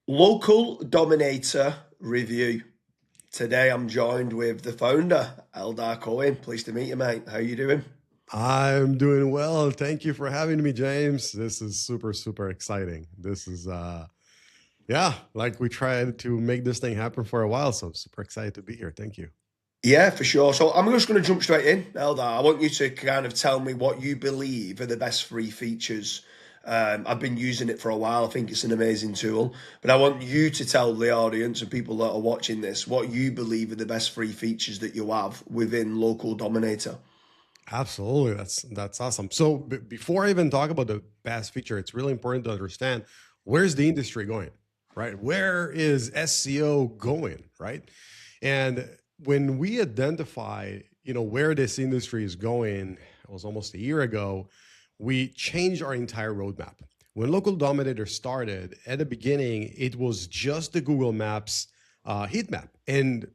Local Dominator review. Today I'm joined with the founder, Eldar Cohen. Pleased to meet you, mate. How you doing? I'm doing well. Thank you for having me, James. This is super, super exciting. This is, yeah, like we tried to make this thing happen for a while. So super excited to be here. Thank you. Yeah, for sure. So I'm just going to jump straight in, Eldar. I want you to kind of tell me what you believe are the best free features. I've been using it for a while. I think it's an amazing tool, but I want you to tell the audience and people that are watching this what you believe are the best free features that you have within Local Dominator. Absolutely. That's awesome. So before I even talk about the best feature, it's really important to understand where's the industry going, right? Where is SEO going, right? And when we identify, where this industry is going, it was almost a year ago, we changed our entire roadmap. When Local Dominator started, at the beginning, it was just the Google Maps heat map. And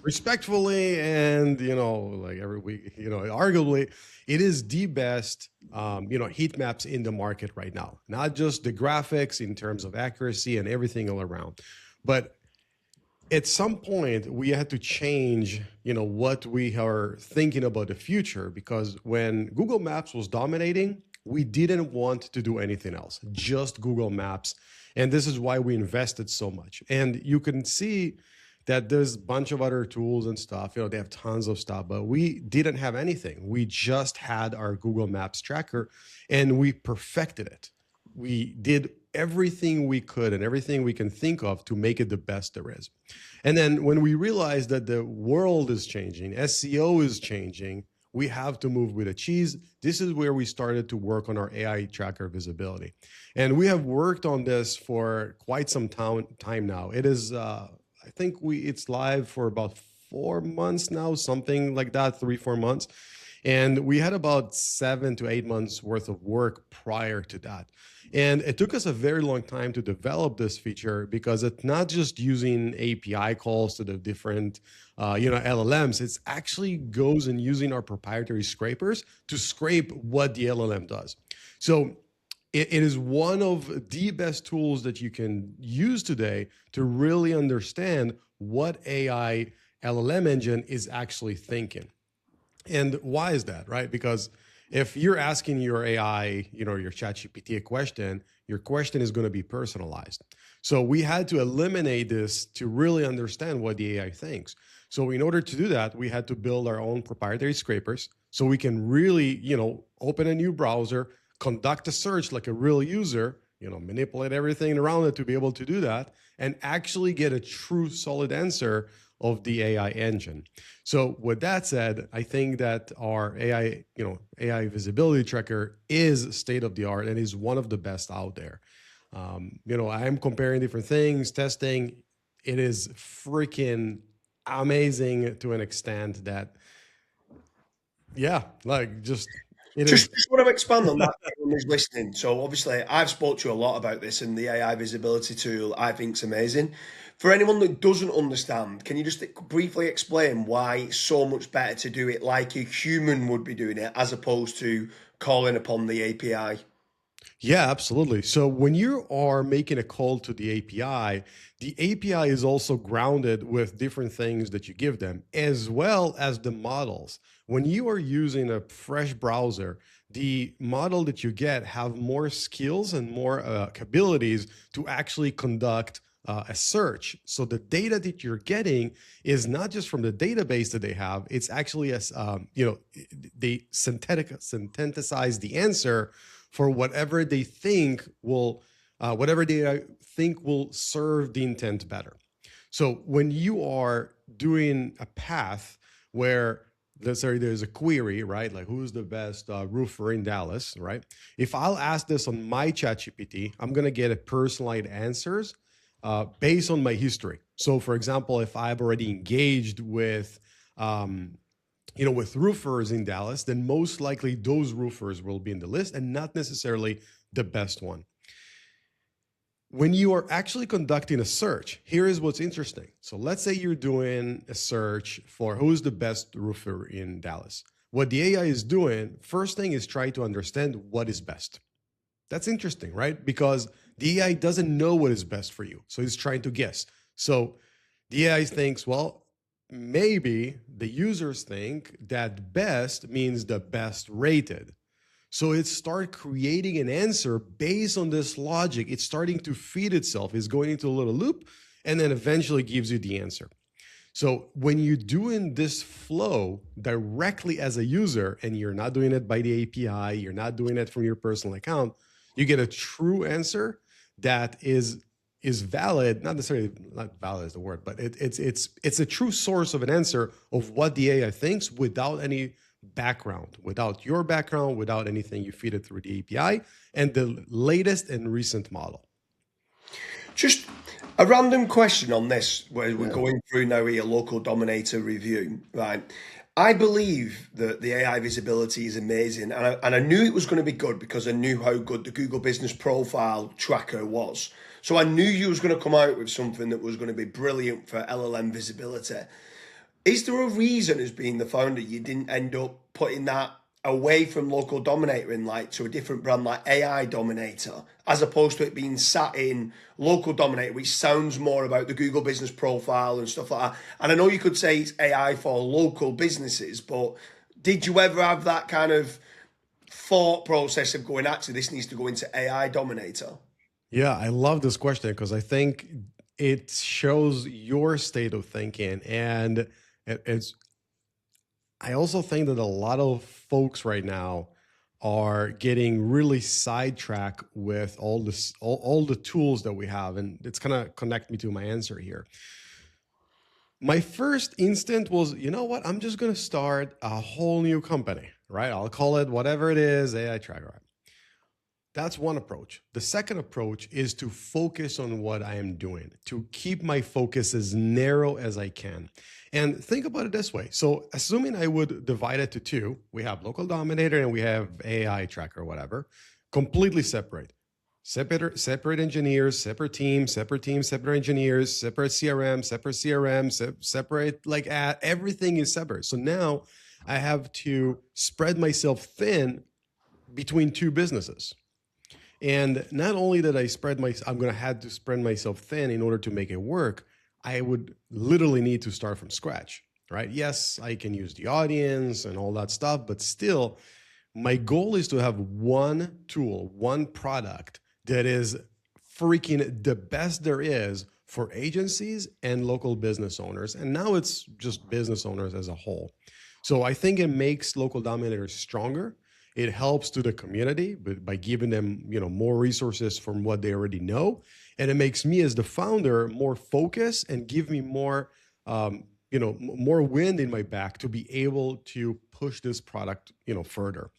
respectfully and like every week, arguably it is the best heat maps in the market right now, not just the graphics in terms of accuracy and everything all around, but at some point we had to change what we are thinking about the future, because when Google Maps was dominating, we didn't want to do anything else, just Google Maps. And this is why we invested so much. And you can see that there's a bunch of other tools and stuff, they have tons of stuff, but we didn't have anything. We just had our Google Maps tracker and we perfected it. We did everything we could and everything we can think of to make it the best there is. And then when we realized that the world is changing, SEO is changing, we have to move with a cheese. This is where we started to work on our AI tracker visibility. And we have worked on this for quite some time now. It is, I think it's live for about 4 months now, something like that, 3-4 months. And we had about 7 to 8 months worth of work prior to that. And it took us a very long time to develop this feature, because it's not just using API calls to the different, LLMs. It's actually goes and using our proprietary scrapers to scrape what the LLM does. So it is one of the best tools that you can use today to really understand what AI LLM engine is actually thinking. And why is that, right? Because if you're asking your AI, your ChatGPT a question, your question is going to be personalized. So we had to eliminate this to really understand what the AI thinks. So in order to do that, we had to build our own proprietary scrapers so we can really, open a new browser, conduct a search like a real user, manipulate everything around it to be able to do that, and actually get a true solid answer of the AI engine. So with that said, I think that our AI visibility tracker is state of the art and is one of the best out there. I am comparing different things, testing. It is freaking amazing to an extent that, yeah, like just it is. Just want to expand on that for anyone who's listening. So obviously, I've spoke to you a lot about this, and the AI visibility tool I think is amazing. For anyone that doesn't understand, can you just briefly explain why it's so much better to do it like a human would be doing it, as opposed to calling upon the API? Yeah, absolutely. So when you are making a call to the API is also grounded with different things that you give them, as well as the models. When you are using a fresh browser, the model that you get have more skills and more abilities to actually conduct a search. So the data that you're getting is not just from the database that they have; it's actually as they synthesize the answer for whatever they think will serve the intent better. So when you are doing a path where, let's say there's a query, right? Like, who's the best roofer in Dallas, right? If I'll ask this on my ChatGPT, I'm going to get a personalized answers based on my history. So for example, if I've already engaged with with roofers in Dallas, then most likely those roofers will be in the list and not necessarily the best one. When you are actually conducting a search, here is what's interesting. So let's say you're doing a search for who's the best roofer in Dallas. What the AI is doing, first thing is try to understand what is best. That's interesting, right? Because The AI doesn't know what is best for you, so it's trying to guess. So the AI thinks, well, maybe the users think that best means the best rated. So it starts creating an answer based on this logic. It's starting to feed itself. It's going into a little loop and then eventually gives you the answer. So when you're doing this flow directly as a user and you're not doing it by the API, you're not doing it from your personal account, you get a true answer that is valid, not necessarily, not valid is the word, but it's a true source of an answer of what the AI thinks without any background, without your background, without anything. You feed it through the API and the latest and recent model. Just a random question on this, where we're going through now a local dominator review, right? I believe that the AI visibility is amazing, and I knew it was going to be good because I knew how good the Google Business Profile tracker was. So I knew you was going to come out with something that was going to be brilliant for LLM visibility. Is there a reason, as being the founder, you didn't end up putting that away from Local Dominator and like to a different brand like AI Dominator, as opposed to it being sat in Local Dominator, which sounds more about the Google Business Profile and stuff like that? And I know you could say it's AI for local businesses, but did you ever have that kind of thought process of going, actually, this needs to go into AI Dominator? Yeah, I love this question because I think it shows your state of thinking. And it's, I also think that a lot of folks right now are getting really sidetracked with all this, all the tools that we have. And it's gonna connect me to my answer here. My first instinct was, you know what? I'm just gonna start a whole new company, right? I'll call it whatever it is, AI Tracker. That's one approach. The second approach is to focus on what I am doing, to keep my focus as narrow as I can. And think about it this way. So assuming I would divide it to two, we have Local Dominator and we have AI Tracker, whatever, completely separate. Separate engineers, separate teams, separate engineers, separate CRM, separate, like everything is separate. So now I have to spread myself thin between two businesses. And not only that I'm going to have to spread myself thin in order to make it work, I would literally need to start from scratch, right? Yes, I can use the audience and all that stuff, but still, my goal is to have one tool, one product that is freaking the best there is for agencies and local business owners. And now it's just business owners as a whole. So I think it makes Local Dominator stronger. It helps to the community by giving them, more resources from what they already know, and it makes me as the founder more focused and give me more, more wind in my back to be able to push this product, further.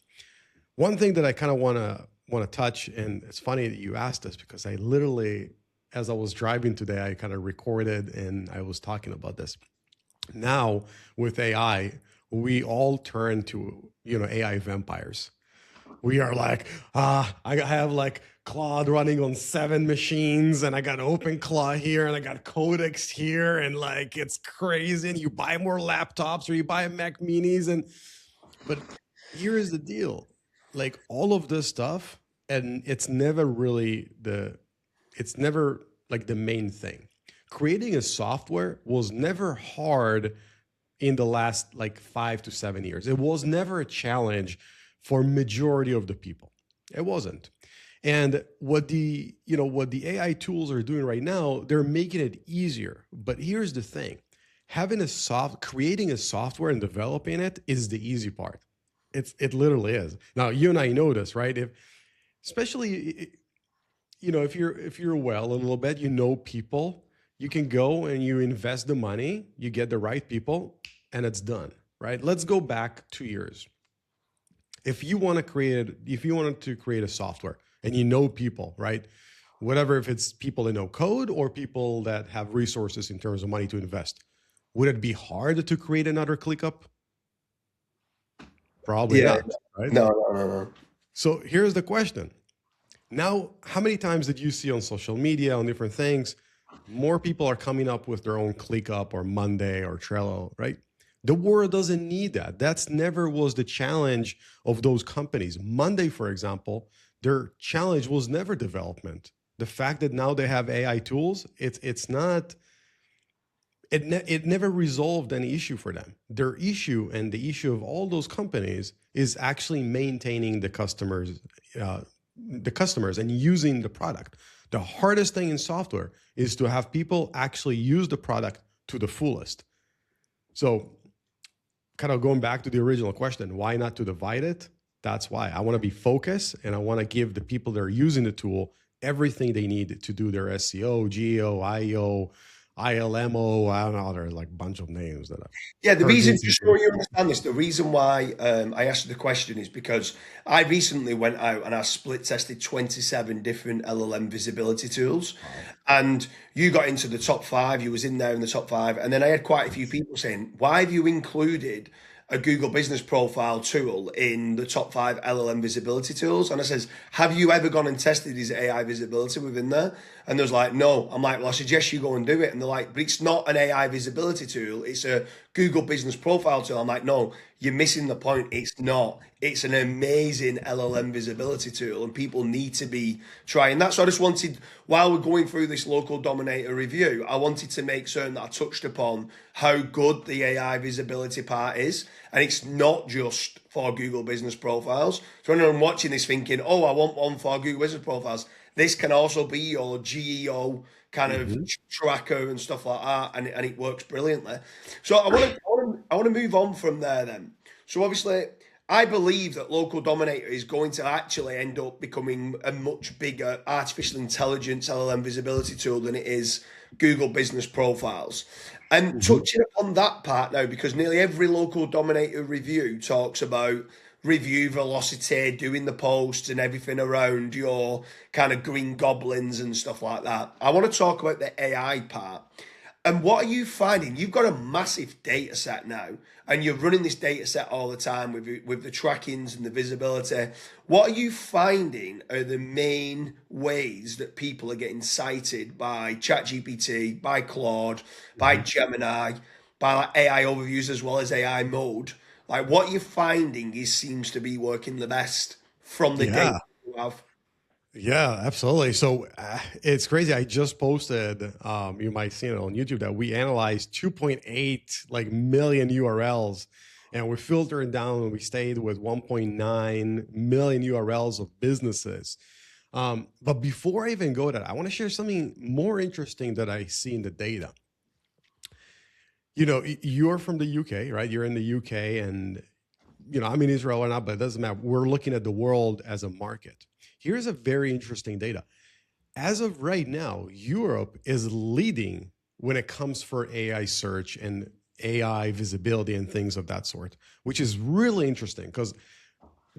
One thing that I kind of want to touch, and it's funny that you asked this because I literally, as I was driving today, I kind of recorded and I was talking about this. Now with AI, we all turn to AI vampires. We are like, I have like Claude running on 7 machines, and I got open Claude here, and I got Codex here, and like it's crazy. And you buy more laptops or you buy Mac Minis, but here is the deal: like all of this stuff, and it's never like the main thing. Creating a software was never hard in the last like 5 to 7 years. It was never a challenge for majority of the people. It wasn't. And what the AI tools are doing right now, they're making it easier. But here's the thing: creating a software and developing it is the easy part. It literally is. Now you and I know this, right? Especially if you're well a little bit, people, you can go and you invest the money, you get the right people, and it's done, right? Let's go back 2 years. If you wanted to create a software and people, right? Whatever, if it's people that know code or people that have resources in terms of money to invest, would it be hard to create another ClickUp? Probably not, right? No. So here's the question. Now, how many times did you see on social media, on different things, more people are coming up with their own ClickUp or Monday or Trello, right? The world doesn't need that. That's never was the challenge of those companies. Monday, for example, their challenge was never development. The fact that now they have AI tools, it's not, it never resolved any issue for them. Their issue and the issue of all those companies is actually maintaining the customers and using the product. The hardest thing in software is to have people actually use the product to the fullest. So kind of going back to the original question, why not to divide it? That's why I want to be focused, and I want to give the people that are using the tool everything they need to do their SEO, GEO, IO, ILMO. I don't know. There's like a bunch of names that I've The heard reason, just so recently. you understand this, the reason why I asked the question is because I recently went out and I split tested 27 different LLM visibility tools, Wow. and you got into the top five. You was in there in the top five, and then I had quite a few people saying, "Why have you included a Google Business Profile tool in the top five LLM visibility tools?" And I says, "Have you ever gone and tested his AI visibility within there?" And there's like, "No." I'm like, "Well, I suggest you go and do it." And they're like, "But it's not an AI visibility tool. It's a Google Business Profile tool." I'm like, "No, you're missing the point. It's not. It's an amazing LLM visibility tool, and people need to be trying that." So I just wanted, while we're going through this Local Dominator review, I wanted to make certain that I touched upon how good the AI visibility part is. And it's not just for Google Business Profiles. So when I'm watching this thinking, "Oh, I want one for Google Business Profiles," this can also be your GEO kind of Hmm. tracker and stuff like that, and it works brilliantly. So I want to move on from there then. So obviously, I believe that Local Dominator is going to actually end up becoming a much bigger artificial intelligence LLM visibility tool than it is Google Business Profiles. And Hmm. touching upon that part now, because nearly every Local Dominator review talks about review velocity, doing the posts and everything around your kind of green goblins and stuff like that. I want to talk about the AI part. And what are you finding? You've got a massive data set now, and you're running this data set all the time with the trackings and the visibility. What are you finding are the main ways that people are getting cited by ChatGPT, by Claude, by Hmm. Gemini, by like AI overviews as well as AI mode? Like what you're finding is seems to be working the best from the data Yeah. you have. Yeah, absolutely. So it's crazy. I just posted, you might see it on YouTube, that we analyzed 2.8 like million URLs, and we filtered down and we stayed with 1.9 million URLs of businesses. But before I even go to that, I want to share something more interesting that I see in the data. You're from the UK, right? You're in the UK, and I'm in Israel or not, but it doesn't matter. We're looking at the world as a market. Here's a very interesting data. As of right now, Europe is leading when it comes for AI search and AI visibility and things of that sort, which is really interesting because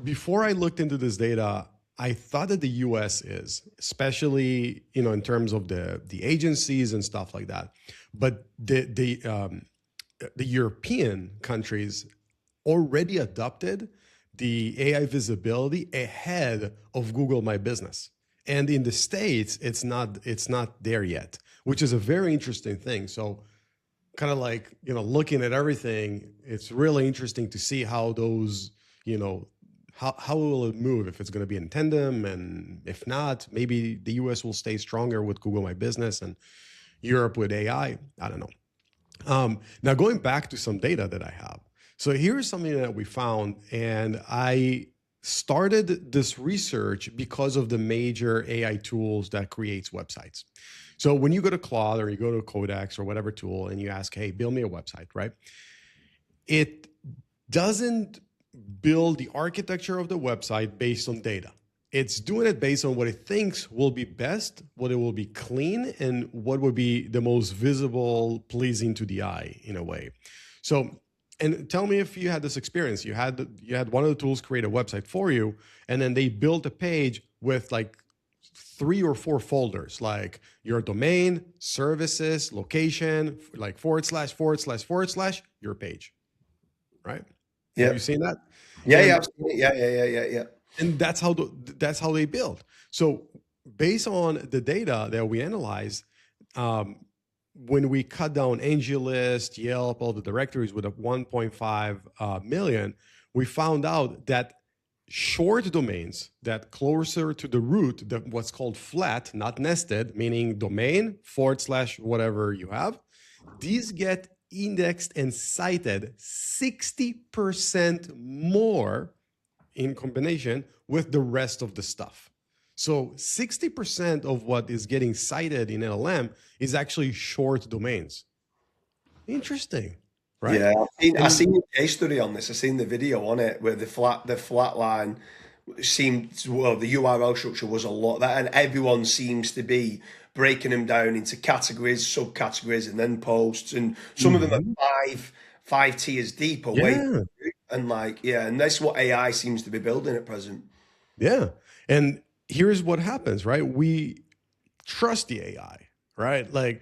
before I looked into this data, I thought that the US is, especially in terms of the agencies and stuff like that. But the European countries already adopted the AI visibility ahead of Google My Business. And in the States, it's not there yet, which is a very interesting thing. So kind of like, looking at everything, it's really interesting to see how those, how will it move, if it's going to be in tandem, and if not, maybe the US will stay stronger with Google My Business and Europe with AI. I don't know. Now, going back to some data that I have. So here's something that we found, and I started this research because of the major AI tools that creates websites. So when you go to Claude or you go to Codex or whatever tool and you ask, "Hey, build me a website," right? It doesn't build the architecture of the website based on data. It's doing it based on what it thinks will be best, what it will be clean, and what would be the most visible, pleasing to the eye in a way. So, and tell me if you had this experience. You had one of the tools create a website for you, and then they built a page with like 3 or 4 folders, like your domain, services, location, like forward slash forward slash forward slash your page, right? Have Yeah. you seen that? Yeah, And absolutely. Yeah. and that's how they build. So based on the data that we analyze, um, when we cut down AngelList, Yelp, all the directories with a 1.5 million, we found out that short domains that closer to the root, what's called flat, not nested, meaning domain / whatever you have, these get indexed and cited 60% more in combination with the rest of the stuff. So 60% of what is getting cited in LLM is actually short domains. Interesting, right? Yeah, I've seen the case study on this. I've seen the video on it where the flat line seemed, well, the URL structure was a lot that, and everyone seems to be breaking them down into categories, subcategories, and then posts, and some of them are five tiers deep away. Yeah. And like, yeah, and that's what AI seems to be building at present. Yeah. And here's what happens, right? We trust the AI, right? Like,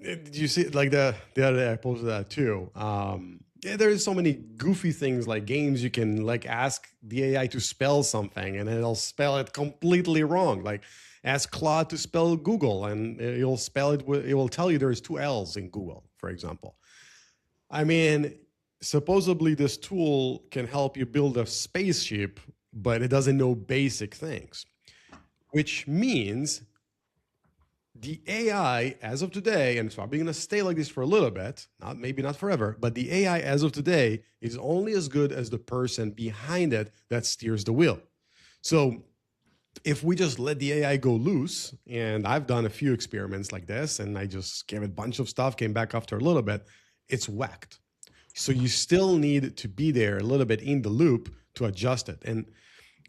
did you see, like the other day I posted that too. Yeah, there's so many goofy things like games you can like ask the AI to spell something and it'll spell it completely wrong. Like ask Claude to spell Google and it'll spell it, it will tell you there's 2 L's in Google, for example. I mean, supposedly this tool can help you build a spaceship, but it doesn't know basic things, which means the AI as of today, and it's probably going to stay like this for a little bit, maybe not forever, but the AI as of today is only as good as the person behind it that steers the wheel. So if we just let the AI go loose, and I've done a few experiments like this, and I just gave it a bunch of stuff, came back after a little bit, it's whacked. So you still need to be there a little bit in the loop to adjust it. And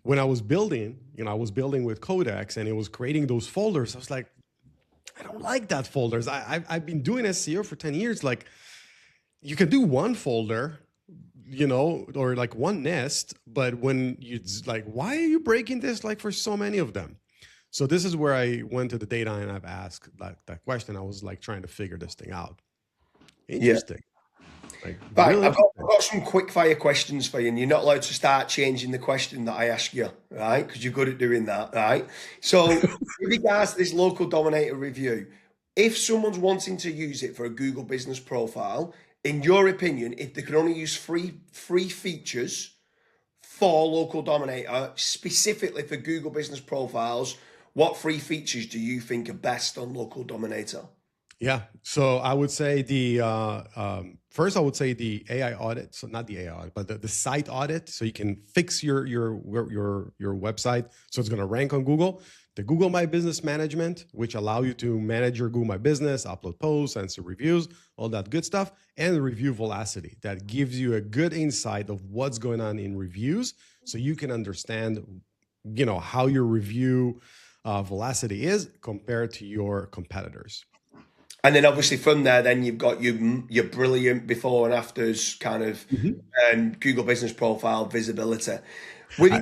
when I was building, I was building with Codex and it was creating those folders, I was like, I don't like that folders. I've been doing SEO for 10 years. Like you can do one folder, or like one nest, but when you like, why are you breaking this like for so many of them? So this is where I went to the data and I've asked that question. I was like trying to figure this thing out. Interesting. Like, Right, really I've got some quick fire questions for you, and you're not allowed to start changing the question that I ask you, right? Because you're good at doing that, right? So, with regards to this local dominator review, if someone's wanting to use it for a Google business profile, in your opinion, if they could only use free features for local dominator specifically for Google business profiles, what free features do you think are best on local dominator? Yeah. So I would say first I would say the AI audit. So not the AI audit, but the site audit. So you can fix your website so it's going to rank on Google. The Google My Business Management, which allow you to manage your Google My Business, upload posts, answer reviews, all that good stuff, and the review velocity that gives you a good insight of what's going on in reviews, so you can understand, how your review velocity is compared to your competitors. And then obviously from there, then you've got your brilliant before and afters kind of Google business profile visibility. With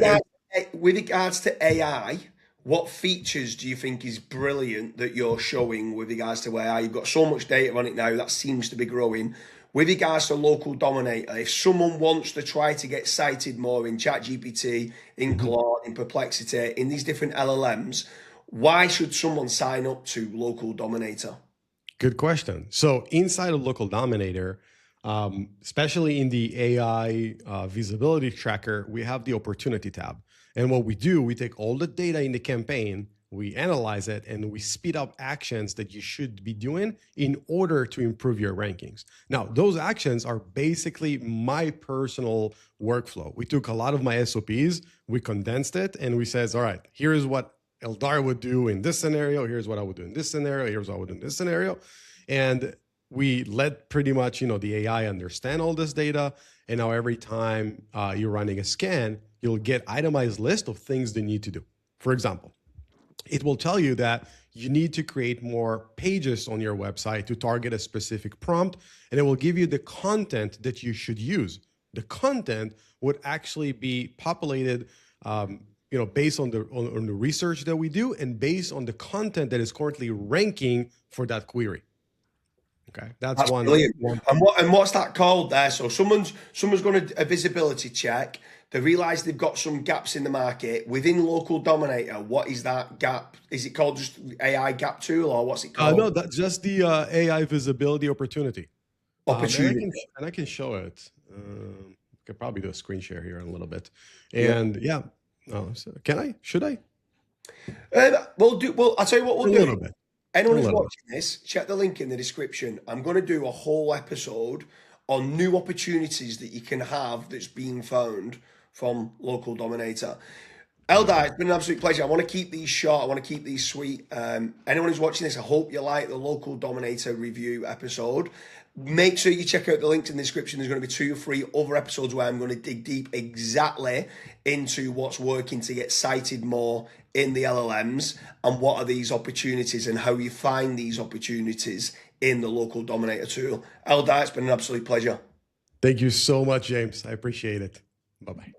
regards to AI, what features do you think is brilliant that you're showing with regards to AI? You've got so much data on it now, that seems to be growing. With regards to local dominator, if someone wants to try to get cited more in ChatGPT, in Claude, in Perplexity, in these different LLMs, why should someone sign up to local dominator? Good question. So inside of Local Dominator, especially in the AI visibility tracker, we have the opportunity tab. And what we do, we take all the data in the campaign, we analyze it, and we speed up actions that you should be doing in order to improve your rankings. Now, those actions are basically my personal workflow. We took a lot of my SOPs, we condensed it, and we said, all right, here's what Eldar would do in this scenario. Here's what I would do in this scenario. Here's what I would do in this scenario. And we let pretty much, the AI understand all this data. And now every time you're running a scan, you'll get itemized list of things they need to do. For example, it will tell you that you need to create more pages on your website to target a specific prompt. And it will give you the content that you should use. The content would actually be populated based on the research that we do and based on the content that is currently ranking for that query. Okay, that's one. Brilliant. And what's that called there? So someone's going to a visibility check. They realise they've got some gaps in the market within Local Dominator. What is that gap? Is it called just AI gap tool, or what's it called? No, that's just the AI visibility opportunity. Opportunity. And I can show it. could probably do a screen share here in a little bit. Yeah. And yeah, so can I? Should I? Well, I'll tell you what A we'll do. little bit. A Anyone who's little bit. watching this, check the link in the description. I'm going to do a whole episode on new opportunities that you can have that's being found from Local Dominator. Eldar, it's been an absolute pleasure. I want to keep these short. I want to keep these sweet. Anyone who's watching this, I hope you like the Local Dominator review episode. Make sure you check out the links in the description. There's going to be 2 or 3 other episodes where I'm going to dig deep exactly into what's working to get cited more in the LLMs and what are these opportunities and how you find these opportunities in the Local Dominator tool. Eldar, it's been an absolute pleasure. Thank you so much, James. I appreciate it. Bye-bye.